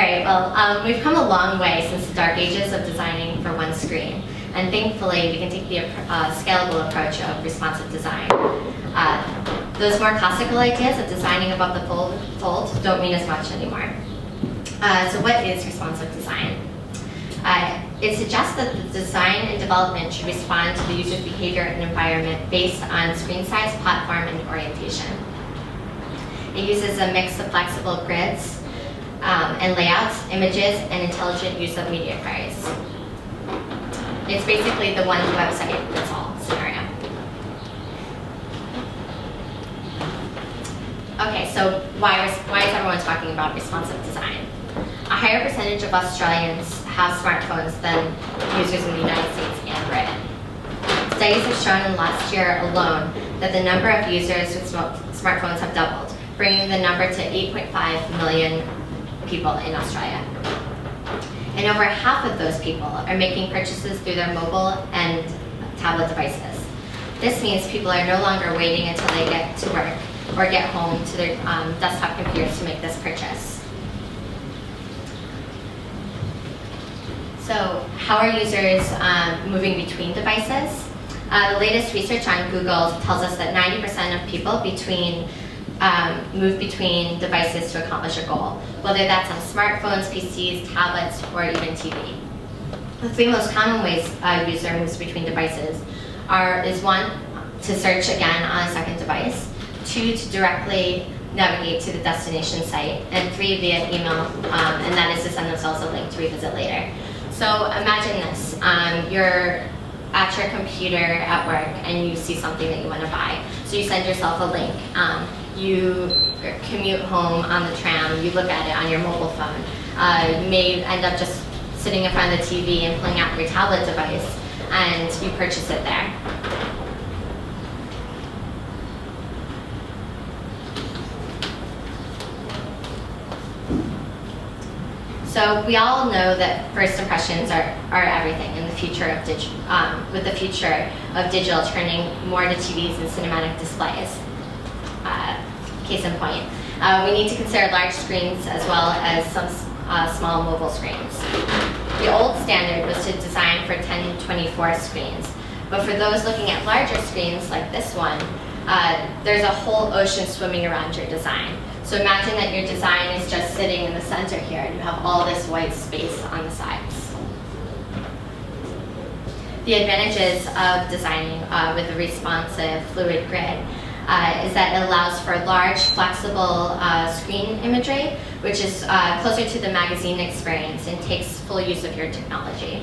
right, well, we've come a long way since the dark ages of designing for one screen. And thankfully, we can take the scalable approach of responsive design. Those more classical ideas of designing above the fold don't mean as much anymore. So what is responsive design? It suggests that the design and development should respond to the user's behavior and environment based on screen size, platform, and orientation. It uses a mix of flexible grids and layouts, images, and intelligent use of media queries. It's basically the one website fits all scenario. Okay, so why is everyone talking about responsive design? A higher percentage of Australians have smartphones than users in the United States and Britain. Studies have shown in the last year alone that the number of users with smartphones have doubled, bringing the number to 8.5 million people in Australia. And over half of those people are making purchases through their mobile and tablet devices. This means people are no longer waiting until they get to work or get home to their desktop computers to make this purchase. So how are users moving between devices? The latest research on Google tells us that 90% of people move between devices to accomplish a goal, whether that's on smartphones, PCs, tablets, or even TV. The three most common ways a user moves between devices is one, to search again on a second device, two, to directly navigate to the destination site, and three, via email, and that is to send themselves a link to revisit later. So imagine this, you're at your computer at work and you see something that you want to buy. So you send yourself a link. You commute home on the tram, you look at it on your mobile phone. You may end up just sitting in front of the TV and pulling out your tablet device, and you purchase it there. So we all know that first impressions are everything in the future of with the future of digital turning more to TVs and cinematic displays. Case in point, we need to consider large screens as well as some small mobile screens. The old standard was to design for 1024 screens, but for those looking at larger screens like this one, there's a whole ocean swimming around your design. So imagine that your design is just sitting in the center here and you have all this white space on the sides. The advantages of designing with a responsive fluid grid is that it allows for large, flexible screen imagery, which is closer to the magazine experience and takes full use of your technology.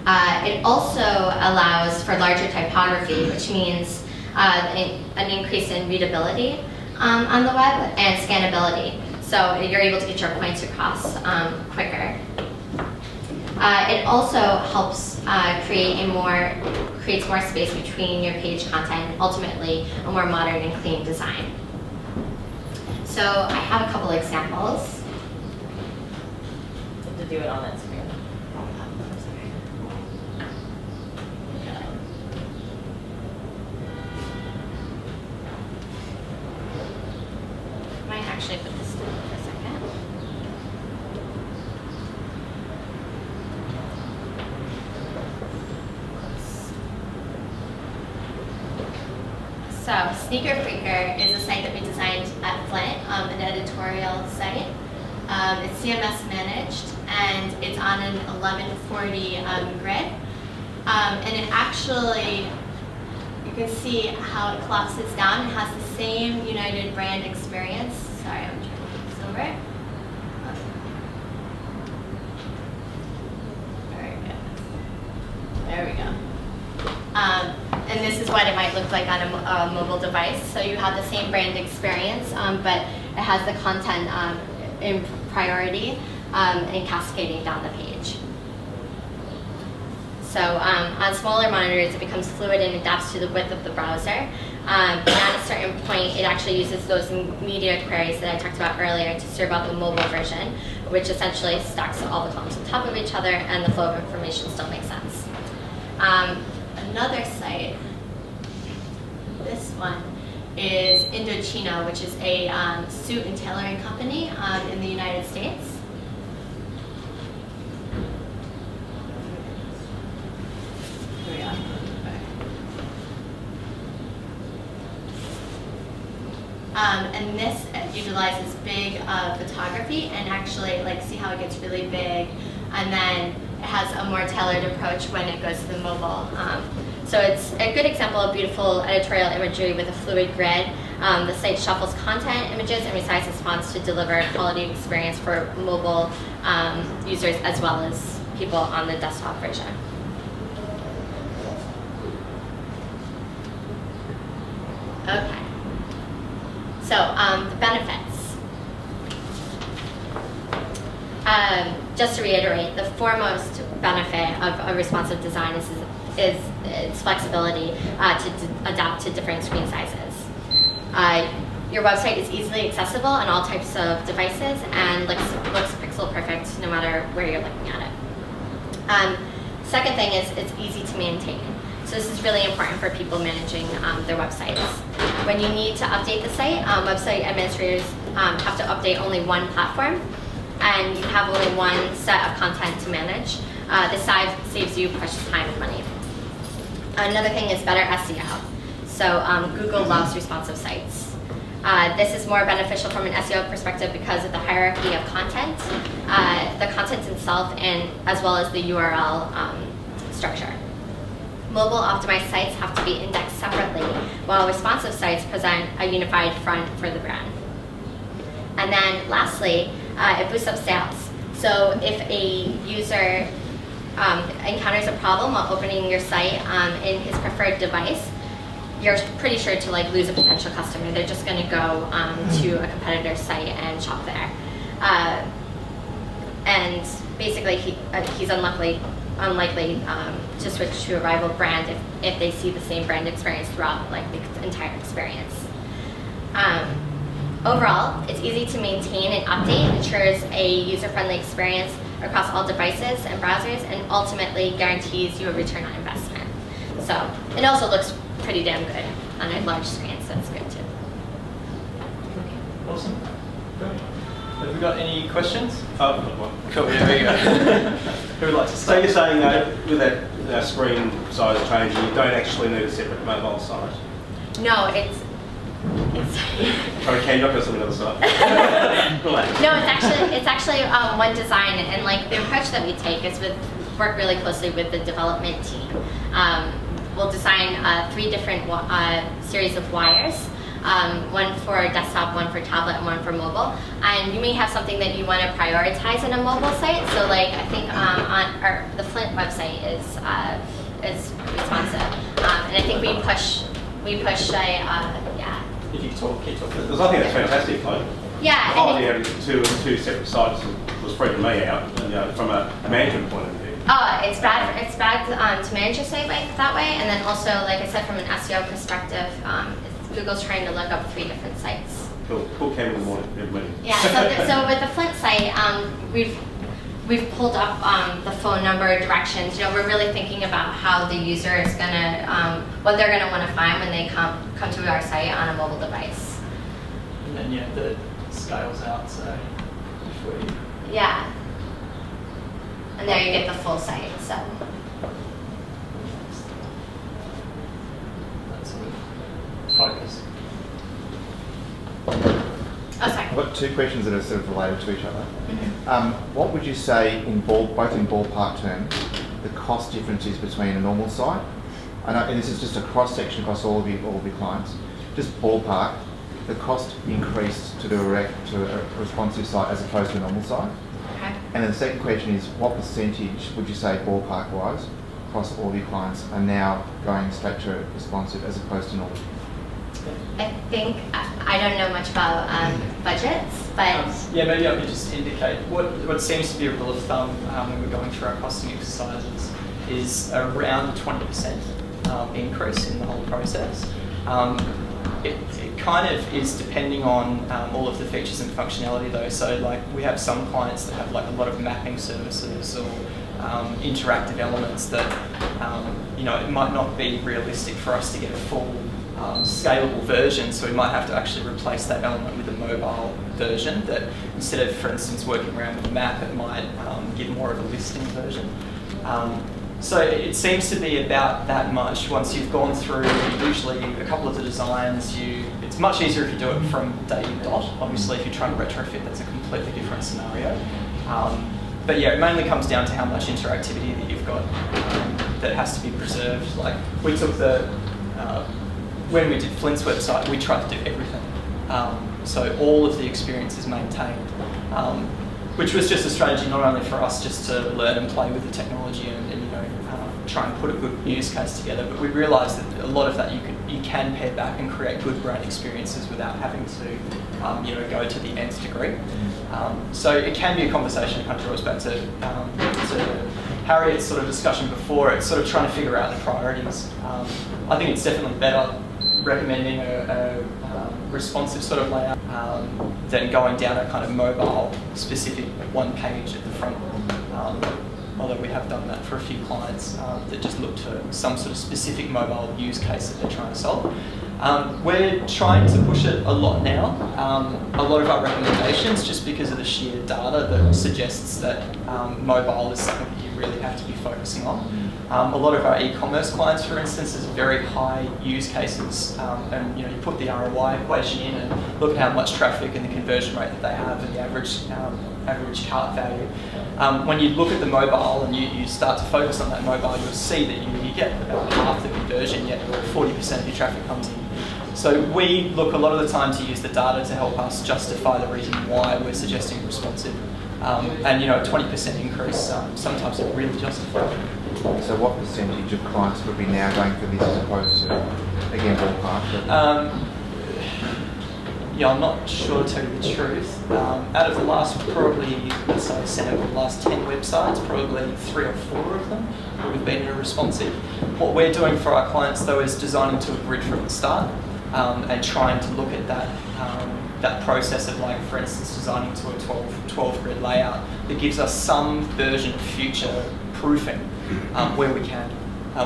It also allows for larger typography, which means an increase in readability on the web and scannability. So you're able to get your points across quicker. It also helps creates more space between your page content, and ultimately a more modern and clean design. So I have a couple examples. You have to do it on that screen. I might actually put this down for a second. So Sneaker Freaker is a site that we designed at Flint, an editorial site. It's CMS managed, and it's on an 1140 grid. And it actually, you can see how it collapses down. It has the same United brand experience. Sorry, I'm trying to put this over. There we go. And this is what it might look like on a mobile device. So you have the same brand experience, but it has the content in priority and cascading down the page. So on smaller monitors, it becomes fluid and adapts to the width of the browser. But at a certain point, it actually uses those media queries that I talked about earlier to serve out the mobile version, which essentially stacks all the columns on top of each other, and the flow of information still makes sense. Another site, this one, is Indochino, which is a suit and tailoring company in the United States. And this utilizes big photography, and actually, like, see how it gets really big, and then it has a more tailored approach when it goes to the mobile. So it's a good example of beautiful editorial imagery with a fluid grid. The site shuffles content, images, and resizes fonts to deliver a quality experience for mobile users as well as people on the desktop version. Okay. So the benefits. Just to reiterate, the foremost benefit of a responsive design is its flexibility to adapt to different screen sizes. Your website is easily accessible on all types of devices and looks pixel perfect no matter where you're looking at it. Second thing is it's easy to maintain. So this is really important for people managing their websites. When you need to update the site, website administrators have to update only one platform, and you have only one set of content to manage. This saves you precious time and money. Another thing is better SEO. So Google loves responsive sites. This is more beneficial from an SEO perspective because of the hierarchy of content, the content itself, and as well as the URL structure. Mobile optimized sites have to be indexed separately, while responsive sites present a unified front for the brand. And then lastly, it boosts up sales. So if a user encounters a problem while opening your site in his preferred device, you're pretty sure to lose a potential customer. They're just going to go to a competitor's site and shop there. And basically, he's unlikely to switch to a rival brand if they see the same brand experience throughout the entire experience. Overall, it's easy to maintain and update, ensures a user-friendly experience across all devices and browsers, and ultimately guarantees you a return on investment. So it also looks pretty damn good on a large screen, so it's good too. Awesome. Great. Have we got any questions? Cool, There you go. Who would like to So start? you're saying that with that screen size changing, you don't actually need a separate mobile site? No, it's Or can you not go to another site? no, it's actually one design, and the approach that we take is work really closely with the development team. We'll design 3 different series of wires, one for desktop, one for tablet, and one for mobile. And you may have something that you want to prioritize in a mobile site. So I think on the Flint website is responsive, and I think we push yeah. If you talk, keep talking. Because I think that's fantastic. Yeah. The idea of two separate sites was freaking me out, from a management point of view. Oh, it's bad to manage your site that way, and then also, like I said, from an SEO perspective, Google's trying to look up 3 different sites. Cool camera in the morning, everybody. Yeah. So with the Flint site, we've pulled up the phone number, directions. We're really thinking about how the user is gonna what they're gonna want to find when they come to our site on a mobile device. And then the scales out, so if we... Yeah. And there you get the full site. So. That's sort of focus. Oh, sorry. I've got 2 questions that are sort of related to each other. Mm-hmm. What would you say, both in ballpark terms, the cost difference is between a normal site? I know, and this is just a cross-section across all of your clients. Just ballpark, the cost increased to a responsive site as opposed to a normal site? Okay. And then the second question is, what percentage would you say ballpark-wise across all of your clients are now going straight to responsive as opposed to normal? I think I don't know much about budgets, but Yeah, maybe I could just indicate what seems to be a rule of thumb when we're going through our costing exercises is around a 20% increase in the whole process. It kind of is depending on all of the features and functionality though. So we have some clients that have a lot of mapping services or interactive elements that it might not be realistic for us to get a full scalable version, so we might have to actually replace that element with a mobile version that instead of, for instance, working around with a map, it might give more of a listing version. So it seems to be about that much. Once you've gone through usually a couple of the designs, it's much easier if you do it from day dot. Obviously, if you're trying to retrofit, that's a completely different scenario. But yeah, it mainly comes down to how much interactivity that you've got that has to be preserved. Like we took when we did Flint's website, we tried to do everything. So all of the experience is maintained, which was just a strategy not only for us just to learn and play with the technology and try and put a good use case together, but we realised that a lot of that you can pare back and create good brand experiences without having to go to the nth degree. So it can be a conversation. It kind of draws back to Harriet's sort of discussion before. It's sort of trying to figure out the priorities. I think it's definitely better recommending a responsive sort of layout than going down a kind of mobile specific one page at the front. Although we have done that for a few clients that just looked for some sort of specific mobile use case that they're trying to solve. We're trying to push it a lot now. A lot of our recommendations, just because of the sheer data that suggests that mobile is something that you really have to be focusing on. A lot of our e-commerce clients, for instance, is very high use cases, and you put the ROI equation in and look at how much traffic and the conversion rate that they have and the average cart value. When you look at the mobile and you start to focus on that mobile, you'll see that you get about half the conversion, yet 40% of your traffic comes in. So we look a lot of the time to use the data to help us justify the reason why we're suggesting responsive. And a 20% increase, sometimes it really justifies it. So what percentage of clients would be now going for this as opposed to, again, ballpark? I'm not sure to tell you the truth. Out of the last probably, let's say, sample, the last 10 websites, probably 3 or 4 of them would have been in a responsive. What we're doing for our clients, though, is designing to a grid from the start and trying to look at that process of, like, for instance, designing to a 12 grid layout that gives us some version of future proofing where we can,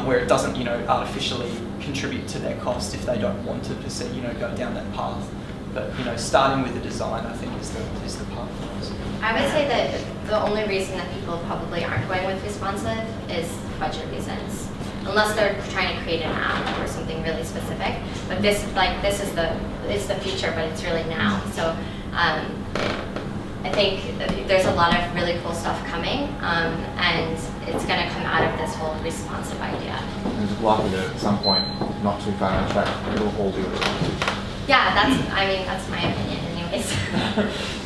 where it doesn't, artificially contribute to their cost if they don't want to per se, go down that path. But starting with the design, I think, is the path for us. I would say that the only reason that people probably aren't going with responsive is budget reasons, unless they're trying to create an app or something really specific. But this is the future, but it's really now. So I think there's a lot of really cool stuff coming, and it's going to come out of this whole responsive idea. There's likely that at some point, not too far down the track, it'll all be responsive. Yeah, that's my opinion anyways.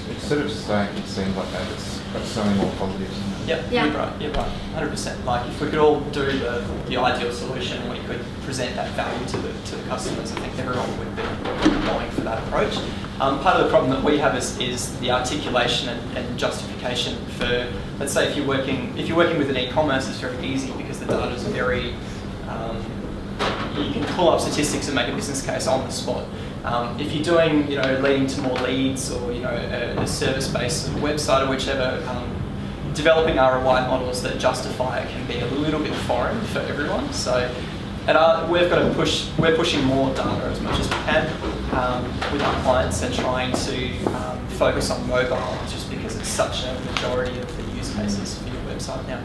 It's sort of saying, it seems like that, it's got so many more positives. Yep, Yeah. You're right, 100%. Like, if we could all do the ideal solution and we could present that value to the customers, I think everyone would be going for that approach. Part of the problem that we have is the articulation and justification for, let's say, if you're working with an e-commerce, it's very easy because the data is very, you can pull up statistics and make a business case on the spot. If you're doing, leading to more leads or, a service-based website or whichever, developing ROI models that justify it can be a little bit foreign for everyone. So we're pushing more data as much as we can with our clients and trying to focus on mobile just because it's such a majority of the use cases for your website now.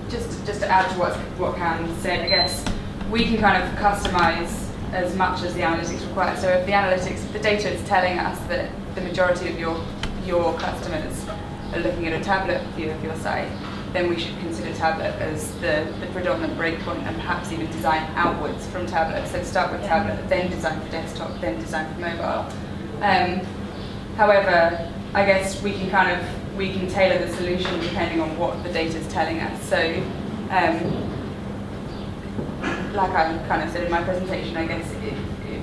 Just to add to what Cam said, I guess we can kind of customize as much as the analytics require. So if the data is telling us that the majority of your customers are looking at a tablet view of your site, then we should consider tablet as the predominant breakpoint and perhaps even design outwards from tablet. So start with tablet, then design for desktop, then design for mobile. However, I guess we can tailor the solution depending on what the data is telling us. So like I kind of said in my presentation, I guess it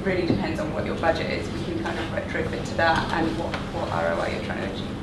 really depends on what your budget is. We can kind of retrofit to that and what ROI you're trying to achieve.